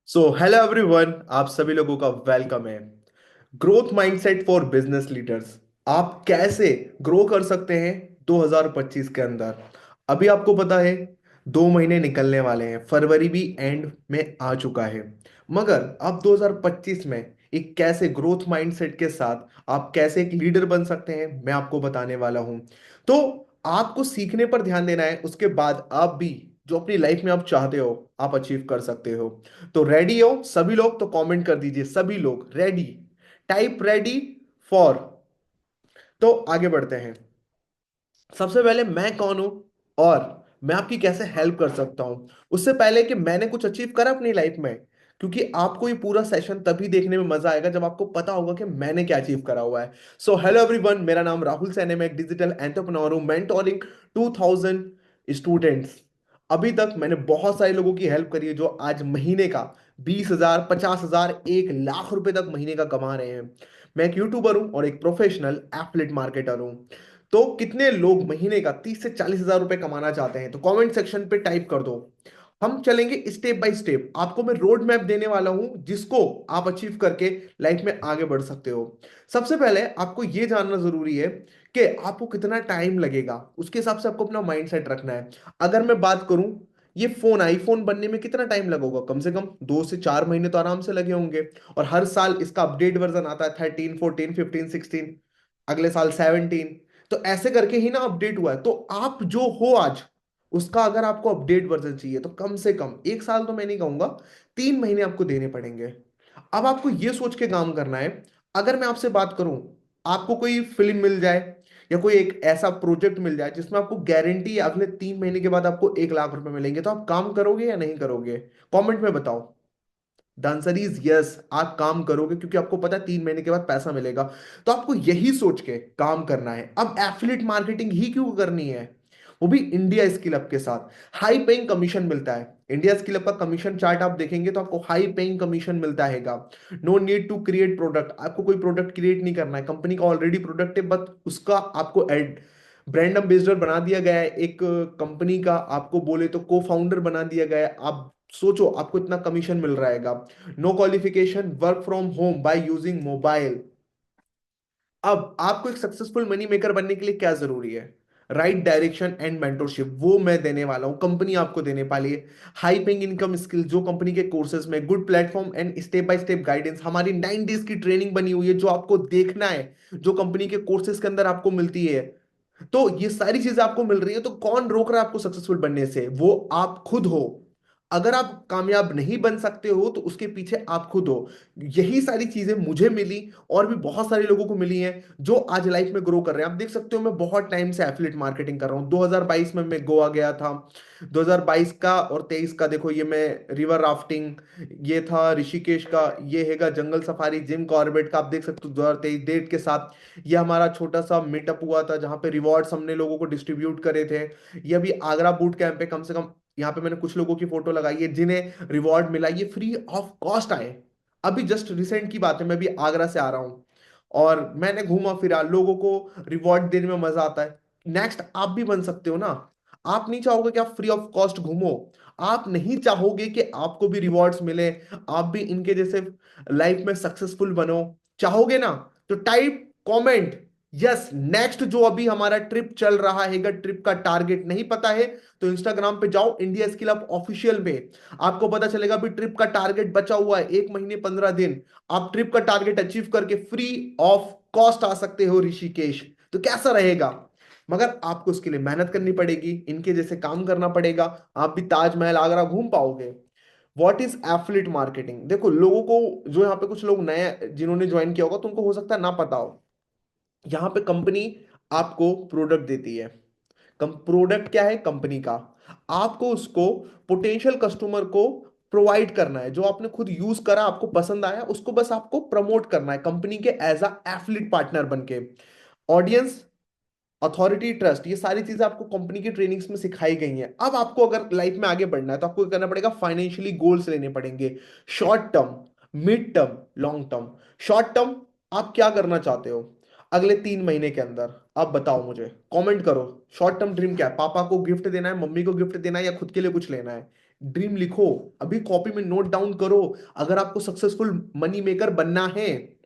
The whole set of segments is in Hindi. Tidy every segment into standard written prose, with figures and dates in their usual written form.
सो हेलो एवरीवन, आप सभी लोगों का वेलकम है। Growth mindset for business leaders. आप कैसे ग्रो कर सकते हैं 2025 के अंदर। अभी आपको पता है 2 महीने निकलने वाले हैं, फरवरी भी एंड में आ चुका है। मगर आप 2025 में एक कैसे ग्रोथ माइंडसेट के साथ आप कैसे एक लीडर बन सकते हैं, मैं आपको बताने वाला हूं। तो आपको सीखने पर ध्यान देना है, उसके बाद आप भी जो अपनी लाइफ में आप चाहते हो आप अचीव कर सकते हो। तो रेडी हो सभी लोग? तो कमेंट कर दीजिए सभी लोग रेडी। Type ready for. तो आगे बढ़ते हैं। सबसे पहले मैं कौन हूं और मैं आपकी कैसे हेल्प कर सकता हूं, उससे पहले कि मैंने कुछ अचीव करा अपनी लाइफ में। क्योंकि आपको ये पूरा सेशन तभी देखने में मजा आएगा जब आपको पता होगा कि मैंने क्या अचीव करा हुआ है। सो हेलो एवरीवन, मेरा नाम राहुल सैनी है, मैं एक डिजिटल एंटरप्रेन्योर हूं, मेंटोरिंग 2000 स्टूडेंट्स। अभी तक मैंने बहुत सारे लोगों की हेल्प करी है जो आज महीने का 20,000, 50,000, 1 लाख रुपए तक महीने का कमा रहे हैं। मैं एक यूट्यूबर हूं और एक प्रोफेशनल एफिलिएट मार्केटर हूं। तो कितने लोग महीने का 30 से 40 हजार रुपए कमाना चाहते हैं? तो कमेंट सेक्शन पे टाइप कर दो। हम चलेंगे स्टेप बाय स्टेप, आपको मैं रोड मैप देने वाला हूं जिसको आप अचीव करके लाइफ में आगे बढ़ सकते हो। सबसे पहले आपको यह जानना जरूरी है कि आपको कितना टाइम लगेगा, उसके हिसाब से आपको अपना माइंडसेट रखना है। अगर मैं बात करूं, ये फोन आईफोन बनने में कितना टाइम लगेगा? कम से कम 2 से 4 महीने तो आराम से लगे होंगे। और हर साल इसका अपडेट वर्जन आता है, 13, 14, 15, 16, अगले साल 17। तो ऐसे करके ही ना अपडेट हुआ है। तो आप जो हो आज, उसका अगर आपको अपडेट वर्जन चाहिए तो कम से कम 1 साल तो मैं नहीं कहूंगा, 3 महीने आपको देने पड़ेंगे। अब आपको यह सोच के काम करना है। अगर मैं आपसे बात करूं, आपको कोई फिल्म मिल जाए या कोई एक ऐसा प्रोजेक्ट मिल जाए जिसमें आपको गारंटी है अगले 3 महीने के बाद आपको 1 लाख रुपए मिलेंगे, तो आप काम करोगे या नहीं करोगे? कमेंट में बताओ। द आंसर इज यस, आप काम करोगे क्योंकि आपको पता है 3 महीने के बाद पैसा मिलेगा। तो आपको यही सोच के काम करना है। अब एफिलिएट मार्केटिंग ही क्यों करनी है, वो भी इंडिया स्किल अप के साथ। हाई पेइंग कमीशन मिलता है। इंडिया स्किल अप का कमीशन चार्ट आप देखेंगे तो आपको हाई पेइंग कमीशन मिलता हैगा। No need to create product, आपको कोई प्रोडक्ट क्रिएट नहीं करना है, कंपनी का ऑलरेडी प्रोडक्ट है, बट उसका आपको एड ब्रांड एम्बेसडर बना दिया गया है, एक कंपनी का आपको बोले तो को फाउंडर बना दिया गया है। आप सोचो आपको इतना कमीशन मिल रहा है। No qualification, work from home by using mobile. अब आपको एक सक्सेसफुल मनी मेकर बनने के लिए क्या जरूरी है? राइट डायरेक्शन एंड मेंटरशिप, वो मैं देने वाला हूं, कंपनी आपको देने वाली है। हाई पेइंग इनकम स्किल जो कंपनी के कोर्सेज में, good platform and step by step guidance, हमारी 9 डेज की ट्रेनिंग बनी हुई है जो आपको देखना है, जो कंपनी के कोर्सेज के अंदर आपको मिलती है। तो ये सारी चीजें आपको मिल रही है, तो कौन रोक रहा है आपको सक्सेसफुल बनने से? वो आप खुद हो। अगर आप कामयाब नहीं बन सकते हो तो उसके पीछे आप खुद हो। यही सारी चीजें मुझे मिली और भी बहुत सारे लोगों को मिली हैं जो आज लाइफ में ग्रो कर रहे हैं। आप देख सकते हो मैं बहुत टाइम से एफिलिएट मार्केटिंग कर रहा हूं। 2022 में मैं गोवा गया था। 2022 का और 23 का देखो, ये मैं रिवर राफ्टिंग, ये था ऋषिकेश का, ये हैगा जंगल सफारी जिम कॉर्बेट का, आप देख सकते हो 2023 डेट के साथ। ये हमारा छोटा सा मीटअप हुआ था जहां पे रिवॉर्ड्स हमने लोगों को डिस्ट्रीब्यूट करे थे। ये अभी आगरा बूट कैंप पे, कम से कम यहाँ पे मैंने कुछ लोगों की फोटो लगाई है जिन्हें रिवॉर्ड मिला, ये फ्री ऑफ कॉस्ट आए। अभी जस्ट रिसेंट की बात है, मैं भी आगरा से आ रहा हूँ और मैंने घूमा फिरा, लोगों को रिवॉर्ड देने में मजा आता है। नेक्स्ट आप भी बन सकते हो ना। आप नहीं चाहोगे कि आप फ्री ऑफ कॉस्ट घूमो? आप नहीं चाहोगे कि आपको भी रिवॉर्ड्स मिले, आप भी इनके जैसे लाइफ में सक्सेसफुल बनो? चाहोगे ना? तो टाइप कमेंट यस नेक्स्ट। जो अभी हमारा ट्रिप चल रहा है, ट्रिप का टारगेट नहीं पता है तो इंस्टाग्राम पे जाओ, इंडिया स्किल अप ऑफिशियल पे, आपको पता चलेगा अभी ट्रिप का टारगेट बचा हुआ है 1 महीने 15 दिन। आप ट्रिप का टारगेट अचीव करके फ्री ऑफ कॉस्ट आ सकते हो ऋषिकेश। तो कैसा रहेगा? मगर आपको उसके लिए मेहनत करनी पड़ेगी, इनके जैसे काम करना पड़ेगा, आप भी ताजमहल आगरा घूम पाओगे। What is affiliate marketing? देखो लोगों को, जो यहाँ पे कुछ लोग नए जिन्होंने ज्वाइन किया होगा तो उनको हो सकता है ना पता हो। यहाँ पे कंपनी आपको प्रोडक्ट देती है। प्रोडक्ट क्या है कंपनी का? आपको उसको पोटेंशियल कस्टमर को प्रोवाइड करना है। जो आपने खुद यूज करा, आपको पसंद आया, उसको बस आपको प्रमोट करना है कंपनी के एज अ एफिलिएट पार्टनर बन के। ऑडियंस, अथॉरिटी, ट्रस्ट, ये सारी चीजें आपको कंपनी की ट्रेनिंग्स में सिखाई गई हैं। अब आपको अगर लाइफ में आगे बढ़ना है तो आपको करना पड़ेगा, फाइनेंशियली गोल्स लेने पड़ेंगे। Short term, mid term, long term. Short term, आप क्या करना चाहते हो अगले 3 महीने के अंदर? आप बताओ मुझे, कमेंट करो। शॉर्ट टर्म ड्रीम क्या है? पापा को गिफ्ट देना है, मम्मी को गिफ्ट देना है, या खुद के लिए कुछ लेना है? ड्रीम लिखो, अभी कॉपी में नोट डाउन करो। अगर आपको सक्सेसफुल मनी मेकर बनना है,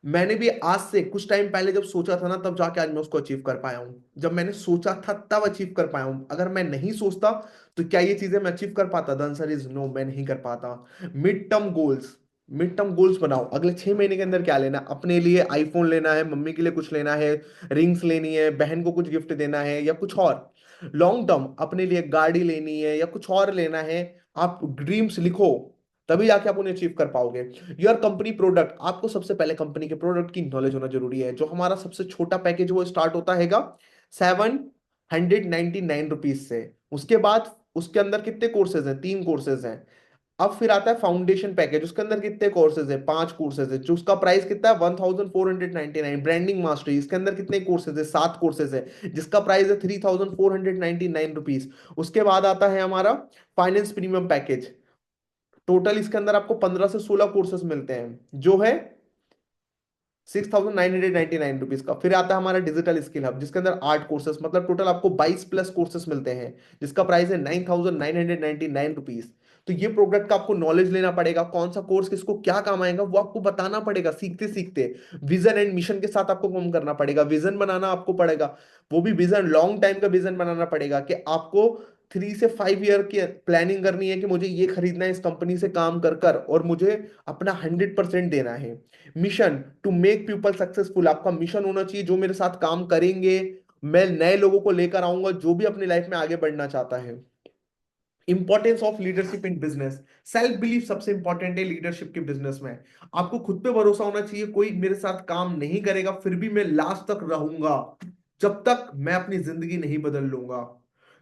मैंने भी आज से कुछ टाइम पहले जब सोचा था ना, तब जाके आज मैं उसको अचीव कर पाया हूं। जब मैंने सोचा था तब अचीव कर पाया हूं। अगर मैं नहीं सोचता तो क्या ये चीजें मैं अचीव कर पाता? द आंसर इज नो, मैं नहीं कर पाता। मिड टर्म गोल्स बनाओ। अगले 6 महीने के अंदर क्या लेना है? अपने लिए आईफोन लेना है, मम्मी के लिए कुछ लेना है, रिंग्स लेनी है, बहन को कुछ गिफ्ट देना है, या कुछ और। लॉन्ग टर्म अपने लिए गाड़ी लेनी है या कुछ और लेना है। आप ड्रीम्स लिखो, तभी जाके आप उन्हें अचीव कर पाओगे। योर कंपनी प्रोडक्ट, आपको सबसे पहले कंपनी के प्रोडक्ट की नॉलेज होना जरूरी है। जो हमारा सबसे छोटा पैकेज वो स्टार्ट होता हैगा 799 रुपीज से। उसके बाद उसके अंदर कितने कोर्सेज हैं? 3 कोर्सेज हैं। अब फिर आता है फाउंडेशन पैकेज, उसके अंदर कितने कोर्सेज है? 5 कोर्सेज है, जो उसका प्राइस कितना है? 1499। ब्रांडिंग मास्टरी, इसके अंदर कितने कोर्सेज है? 7 कोर्सेज है, जिसका प्राइस है 3499 रुपीज। उसके बाद आता है हमारा फाइनेंस प्रीमियम पैकेज। टोटल इसके अंदर आपको 15 से 16 कोर्सेज मिलते हैं, जो है 6999 रुपीज का। फिर आता है हमारा डिजिटल स्किल हब, जिसके अंदर 8 कोर्सेज, मतलब टोटल आपको 22+ कोर्सेज मिलते हैं, जिसका प्राइस है 9999 रुपीज। तो ये प्रोडक्ट का आपको नॉलेज लेना पड़ेगा, कौन सा कोर्स किसको क्या काम आएगा वो आपको बताना पड़ेगा सीखते सीखते। विजन एंड मिशन के साथ आपको काम करना पड़ेगा, विजन बनाना आपको पड़ेगा। वो भी विजन, लॉन्ग टाइम का विजन बनाना पड़ेगा कि आपको 3 से 5 ईयर की प्लानिंग करनी है कि मुझे ये खरीदना है इस कंपनी से काम कर कर, और मुझे अपना 100% देना है। Mission, to make people successful, आपका मिशन होना चाहिए जो मेरे साथ काम करेंगे, मैं नए लोगों को लेकर आऊंगा जो भी अपनी लाइफ में आगे बढ़ना चाहता है। Importance of leadership in business, self belief सबसे इंपॉर्टेंट है लीडरशिप के बिजनेस में। आपको खुद पे भरोसा होना चाहिए, कोई मेरे साथ काम नहीं करेगा फिर भी मैं लास्ट तक रहूंगा, जब तक मैं अपनी जिंदगी नहीं बदल लूंगा।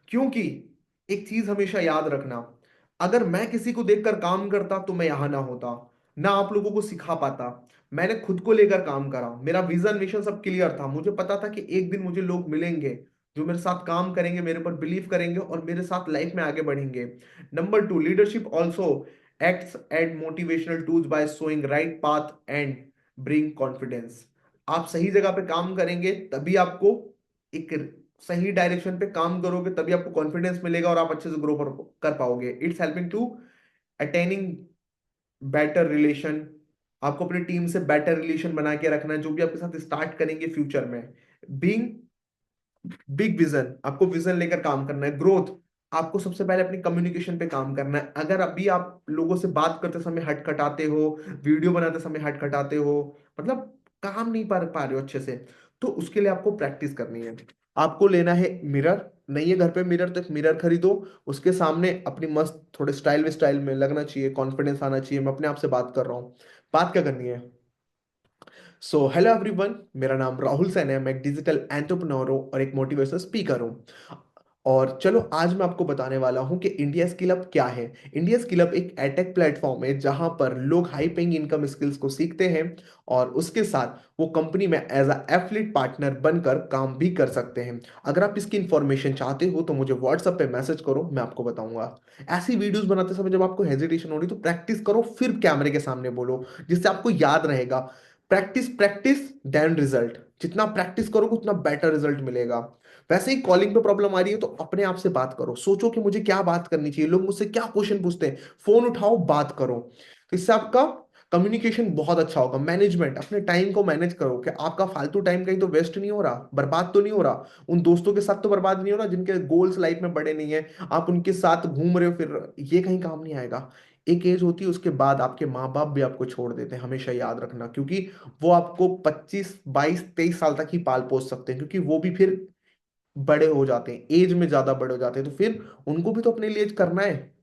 क्योंकि एक चीज हमेशा याद रखना, अगर मैं किसी को देखकर काम करता तो मैं यहां ना होता, ना आप लोगों को सिखा पाता। मैंने खुद को लेकर काम करा, मेरा विजन मिशन सब क्लियर था, मुझे पता था कि एक दिन मुझे लोग मिलेंगे जो मेरे साथ काम करेंगे, मेरे पर बिलीव करेंगे और मेरे साथ लाइफ में आगे बढ़ेंगे। Number 2, leadership also acts at motivational tools by showing right path and bring confidence. आप सही जगह पे काम करेंगे तभी आपको एक सही डायरेक्शन पे काम करोगे, तभी आपको कॉन्फिडेंस मिलेगा और आप अच्छे से ग्रो कर पाओगे। It's helping to attaining better relation, आपको अपनी टीम से बेटर रिलेशन बना के रखना है जो भी आपके साथ स्टार्ट करेंगे फ्यूचर में। बीइंग बिग विजन, आपको विजन लेकर काम करना है। ग्रोथ, आपको सबसे पहले अपनी कम्युनिकेशन पे काम करना है। अगर अभी आप लोगों से बात करते समय हटखटाते हो, वीडियो बनाते समय हटखटाते हो, मतलब काम नहीं पा रहे हो अच्छे से, तो उसके लिए आपको प्रैक्टिस करनी है। आपको लेना है मिरर, नहीं है घर पे मिरर तो एक मिरर खरीदो, उसके सामने अपनी मस्त थोड़े स्टाइल में लगना चाहिए, कॉन्फिडेंस आना चाहिए, मैं अपने आप से बात कर रहा हूँ। बात क्या करनी है? सो हेलो एवरीवन, मेरा नाम राहुल सैन है, मैं एक डिजिटल एंटरप्रेन्योर हूँ और एक मोटिवेशनल स्पीकर हूँ। और चलो आज मैं आपको बताने वाला हूँ कि इंडिया स्किल अप क्या है। इंडिया स्किल अप एक एटेक प्लेटफॉर्म है जहां पर लोग हाई पेइंग इनकम स्किल्स को सीखते हैं और उसके साथ वो कंपनी में एज अ एफिलिएट पार्टनर बनकर काम भी कर सकते हैं। अगर आप इसकी इंफॉर्मेशन चाहते हो तो मुझे व्हाट्सएप पे मैसेज करो, मैं आपको बताऊंगा। ऐसी वीडियोस बनाते समय जब आपको हेजिटेशन हो रही तो प्रैक्टिस करो, फिर कैमरे के सामने बोलो, जिससे आपको याद रहेगा। प्रैक्टिस प्रैक्टिस देन रिजल्ट, जितना प्रैक्टिस करोगे उतना बेटर रिजल्ट मिलेगा। वैसे ही कॉलिंग पे प्रॉब्लम आ रही है तो अपने आप से बात करो, सोचो कि मुझे क्या बात करनी चाहिए, लोग मुझसे क्या क्वेश्चन पूछते हैं, फोन उठाओ बात करो। तो इससे आपका कम्युनिकेशन बहुत अच्छा होगा। मैनेजमेंट, अपने टाइम को मैनेज करो कि आपका फालतू टाइम कहीं तो वेस्ट नहीं हो रहा, बर्बाद तो नहीं हो रहा, उन दोस्तों के साथ तो बर्बाद नहीं हो रहा जिनके गोल्स लाइफ में बड़े नहीं है, आप उनके साथ घूम रहे हो, फिर ये कहीं काम नहीं आएगा। एक एज होती है उसके बाद आपके माँ बाप भी आपको छोड़ देते हैं, हमेशा याद रखना, क्योंकि वो आपको 25 22 23 साल तक ही पाल पोस सकते हैं, क्योंकि वो भी फिर बड़े हो जाते हैं, एज में ज्यादा बड़े हो जाते हैं, तो फिर उनको भी तो अपने लिए करना है,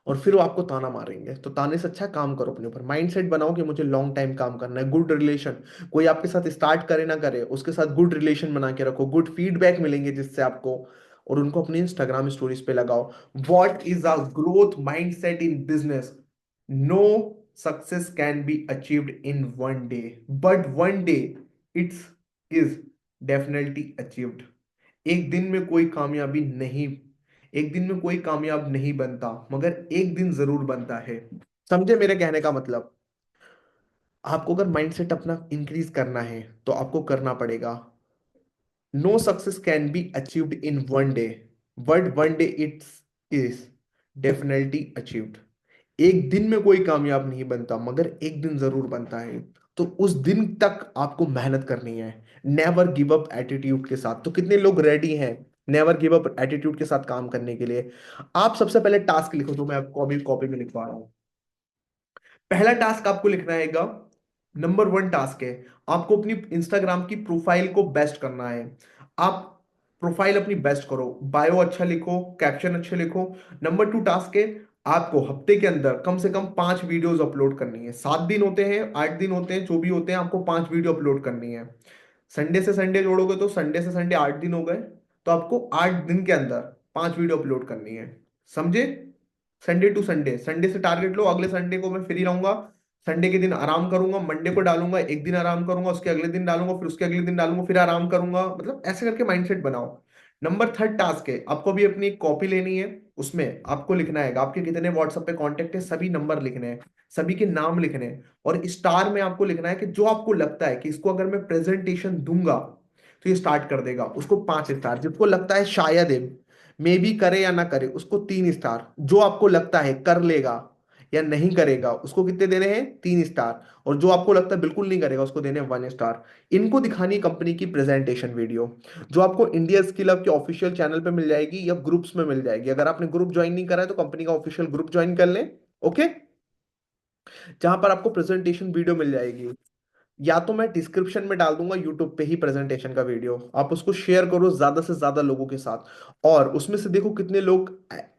और फिर वो आपको ताना मारेंगे। तो ताने से अच्छा काम करो, अपने ऊपर माइंडसेट बनाओ कि मुझे लॉन्ग टाइम काम करना है। गुड रिलेशन, कोई आपके साथ स्टार्ट करे ना करे, उसके साथ गुड रिलेशन बना के रखो, गुड फीडबैक मिलेंगे जिससे आपको, और उनको अपनी इंस्टाग्राम स्टोरीज पे लगाओ। What is a growth mindset in business? No success can be achieved in one day, but one day it's is definitely achieved. एक दिन में कोई कामयाबी नहीं, एक दिन में कोई कामयाब नहीं बनता, मगर एक दिन जरूर बनता है। समझे मेरे कहने का मतलब? आपको अगर माइंडसेट अपना इंक्रीज करना है तो आपको करना पड़ेगा, no success can be achieved in one day, but one day it's is definitely achieved. एक दिन में कोई कामयाब नहीं बनता, मगर एक दिन जरूर बनता है। तो उस दिन तक आपको मेहनत करनी है, नेवर गिव अप एटीट्यूड के साथ। तो कितने लोग रेडी हैं नेवर गिव अप एटीट्यूड के साथ काम करने के लिए? आप सबसे पहले टास्क लिखो, जो मैं आपको अभी कॉपी में लिखवा रहा हूँ। पहला टास्क आपको लिखना हैगा, नंबर वन टास्क है, आपको अपनी इंस्टाग्राम की प्रोफाइल को बेस्ट करना है। आप प्रोफाइल अपनी बेस्ट करो, बायो अच्छा लिखो, कैप्शन अच्छे लिखो। नंबर टू टास्क है, आपको हफ्ते के अंदर कम से कम 5 वीडियोस अपलोड करनी है। 7 दिन होते हैं, 8 दिन होते हैं, जो भी होते हैं, आपको 5 वीडियो अपलोड करनी है। संडे से संडे जोड़ोगे तो संडे से संडे 8 दिन हो गए। तो आपको 8 दिन के अंदर 5 वीडियो अपलोड करनी है। समझे? संडे टू संडे, संडे से टारगेट लो, अगले संडे को मैं फ्री रहूंगा, संडे के दिन आराम करूंगा, मंडे को डालूंगा, एक दिन आराम करूंगा, उसके अगले दिन डालूंगा, फिर उसके अगले दिन डालूंगा, फिर आराम करूंगा। मतलब ऐसे करके माइंडसेट बनाओ। नंबर थर्ड टास्क है, आपको भी अपनी कॉपी लेनी है। उसमें आपको लिखना है आपके कितने व्हाट्सएप पे कांटेक्ट है, सभी नंबर लिखने हैं, सभी के नाम लिखने हैं। और स्टार में आपको लिखना है कि जो आपको लगता है कि इसको अगर मैं प्रेजेंटेशन दूंगा तो ये स्टार्ट कर देगा, उसको 5 स्टार। जिसको लगता है शायद मे भी करे या ना करे, उसको 3 स्टार। जो आपको लगता है कर लेगा या नहीं करेगा, उसको कितने देने हैं? 3 स्टार। और जो आपको लगता है बिल्कुल नहीं करेगा, उसको देने हैं 1 स्टार। इनको दिखानी कंपनी की प्रेजेंटेशन वीडियो, जो आपको इंडिया स्किल हब के ऑफिशियल चैनल पे मिल जाएगी या ग्रुप्स में मिल जाएगी। अगर आपने ग्रुप ज्वाइन नहीं करा है तो कंपनी का ऑफिशियल ग्रुप ज्वाइन कर लें। ओके? जहां पर आपको प्रेजेंटेशन वीडियो मिल जाएगी। या तो मैं डिस्क्रिप्शन में डाल दूंगा यूट्यूब पे ही प्रेजेंटेशन का वीडियो, आप उसको शेयर करो ज्यादा से ज्यादा लोगों के साथ। और उसमें से देखो कितने लोग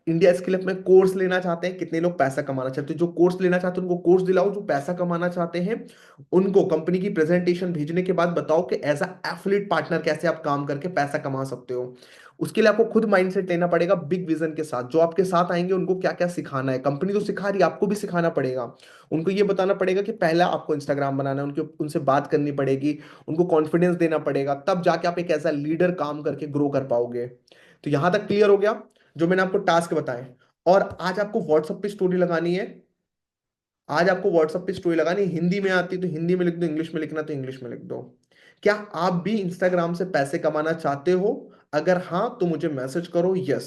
इंडिया स्किल अप में कोर्स लेना चाहते हैं, कितने लोग पैसा कमाना चाहते हैं। जो कोर्स लेना चाहते हैं उनको कोर्स दिलाओ, जो पैसा कमाना चाहते हैं उनको कंपनी की प्रेजेंटेशन भेजने के बाद बताओ कि एज अ एफिलिएट पार्टनर कैसे आप काम करके पैसा कमा सकते हो। उसके लिए आपको खुद माइंडसेट लेना पड़ेगा बिग विजन के साथ। जो आपके साथ आएंगे उनको क्या क्या सिखाना है, कंपनी तो सिखा रही है, आपको भी सिखाना पड़ेगा। उनको ये बताना पड़ेगा कि पहला आपको इंस्टाग्राम बनाना है, उनके उनसे बात करनी पड़ेगी, उनको कॉन्फिडेंस देना पड़ेगा, तब जाके आप एक ऐसा लीडर काम करके ग्रो कर पाओगे। तो यहां तक क्लियर हो गया जो मैंने आपको टास्क बताए। और आज आपको व्हाट्सएप पे स्टोरी लगानी है। आज आपको व्हाट्सएप पे स्टोरी लगानी है, हिंदी में आती तो हिंदी में लिख दो, इंग्लिश में लिखना तो इंग्लिश में लिख दो। क्या आप भी इंस्टाग्राम से पैसे कमाना चाहते हो? अगर हाँ तो मुझे मैसेज करो यस।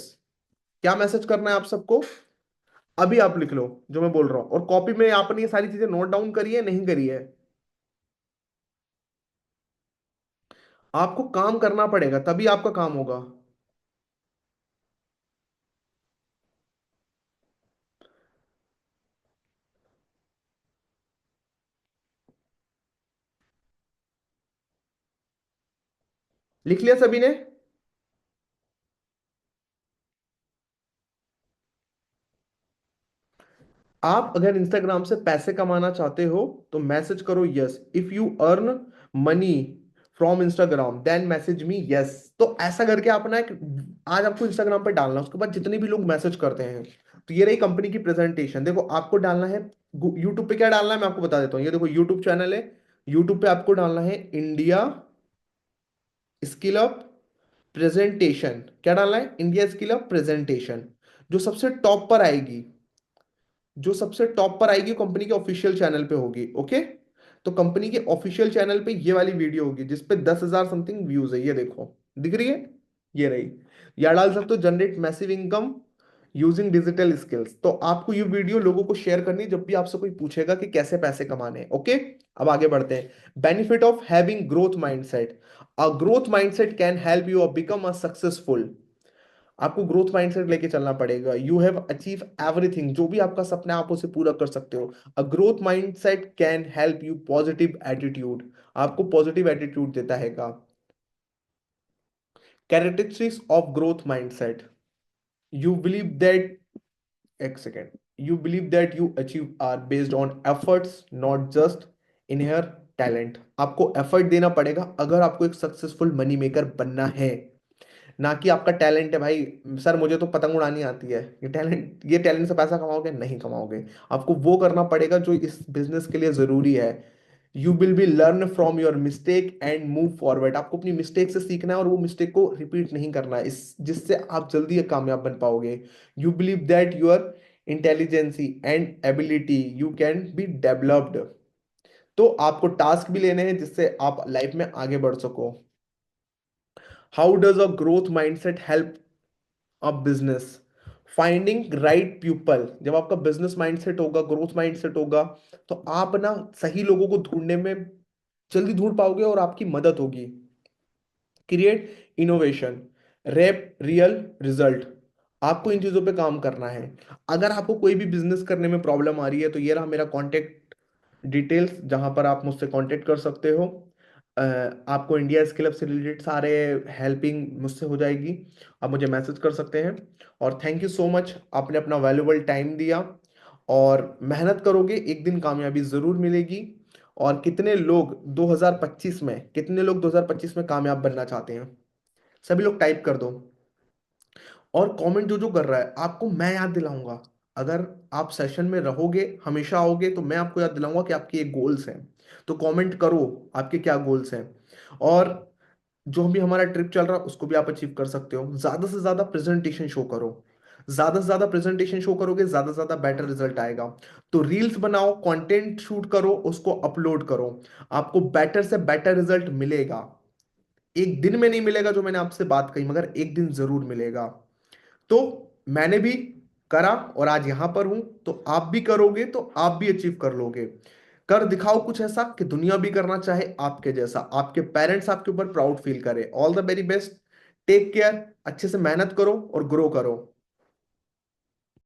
क्या मैसेज करना है आप सबको? अभी आप लिख लो जो मैं बोल रहा हूं, और कॉपी में आपने ये सारी चीजें नोट डाउन करी है नहीं करी है? आपको काम करना पड़ेगा तभी आपका काम होगा। लिख लिया सभी ने? आप अगर इंस्टाग्राम से पैसे कमाना चाहते हो तो मैसेज करो yes. If you earn money from Instagram then message me yes. तो ऐसा करके आप ना एक, आज आपको इंस्टाग्राम पे डालना, उसके बाद जितने भी लोग मैसेज करते हैं, तो ये रही कंपनी की प्रेजेंटेशन। देखो आपको डालना है यूट्यूब पे क्या डालना है मैं आपको बता देता हूँ। ये देखो यूट्यूब चैनल है, यूट्यूब पे आपको डालना है इंडिया स्किल अप प्रेजेंटेशन। क्या डालना है? India skill up presentation. जो सबसे टॉप पर आएगी, जो सबसे टॉप पर आएगी कंपनी के ऑफिशियल चैनल पे होगी। ओके? तो कंपनी के ऑफिशियल चैनल पे ये वाली वीडियो होगी जिसपे 10,000 समथिंग व्यूज है, ये देखो दिख रही है, ये रही। या डाल सकते हो generate massive income using digital skills. तो आपको ये वीडियो लोगों को शेयर करनी है जब भी आपसे कोई पूछेगा कि कैसे पैसे कमाने हैं। ओके? अब आगे बढ़ते हैं। Benefit of having growth mindset. A growth mindset can help you become a successful. आपको ग्रोथ माइंडसेट लेके चलना पड़ेगा। यू हैव अचीव एवरीथिंग, जो भी आपका सपना है आप उसे पूरा कर सकते हो। A growth mindset can help you positive attitude, आपको पॉजिटिव एटीट्यूड देता है। Characteristics of growth mindset. You believe that, एक second, you believe that you achieve are based on efforts not just inherent talent. आपको एफर्ट देना पड़ेगा अगर आपको एक सक्सेसफुल मनी मेकर बनना है, ना कि आपका टैलेंट है भाई। सर मुझे तो पतंग उड़ानी आती है, ये टैलेंट से पैसा कमाओगे? नहीं कमाओगे। आपको वो करना पड़ेगा जो इस बिजनेस के लिए जरूरी है। You will be learn from your mistake and move forward. आपको अपनी मिस्टेक से सीखना है और वो मिस्टेक को रिपीट नहीं करना है, इस जिससे आप जल्दी कामयाब बन पाओगे। You believe that your intelligency and ability you can be developed. तो आपको टास्क भी लेने हैं जिससे आप लाइफ में आगे बढ़ सको। How does a growth mindset help a business? Finding right people, जब आपका बिजनेस माइंडसेट होगा, ग्रोथ माइंडसेट होगा, तो आप ना सही लोगों को ढूंढने में जल्दी ढूंढ पाओगे और आपकी मदद होगी। Create innovation, wrap real result, आपको इन चीजों पे काम करना है। अगर आपको कोई भी बिजनेस करने में प्रॉब्लम आ रही है तो ये रहा मेरा कॉन्टेक्ट डिटेल्स, जहां पर आप मुझसे कांटेक्ट कर सकते हो। आपको इंडिया स्किल अप से रिलेटेड सारे हेल्पिंग मुझसे हो जाएगी, आप मुझे मैसेज कर सकते हैं। और थैंक यू सो मच, आपने अपना वैल्यूबल टाइम दिया। और मेहनत करोगे एक दिन कामयाबी जरूर मिलेगी। और कितने लोग 2025 में, कितने लोग 2025 में कामयाब बनना चाहते हैं? सभी लोग टाइप कर दो। और कमेंट जो जो कर रहा है आपको मैं याद दिलाऊंगा। अगर आप सेशन में रहोगे, हमेशा आओगे, तो मैं आपको याद दिलाऊंगा कि आपके ये गोल्स हैं। तो कमेंट करो आपके क्या गोल्स हैं। और जो भी हमारा ट्रिप चल रहा है उसको भी आप अचीव कर सकते हो। ज्यादा से ज्यादा प्रेजेंटेशन शो करो, ज्यादा से ज्यादा प्रेजेंटेशन शो करोगे, ज्यादा से ज्यादा बेटर रिजल्ट आएगा। तो रील्स बनाओ, कंटेंट शूट करो, उसको अपलोड करो, आपको बेटर से बेटर रिजल्ट मिलेगा। एक दिन में नहीं मिलेगा जो मैंने आपसे बात कही, मगर एक दिन जरूर मिलेगा। तो मैंने भी करा और आज यहां पर हूं, तो आप भी करोगे तो आप भी अचीव कर लोगे। कर दिखाओ कुछ ऐसा कि दुनिया भी करना चाहे आपके जैसा, आपके पेरेंट्स आपके ऊपर प्राउड फील करें। All the very best, take care, अच्छे से मेहनत करो और ग्रो करो।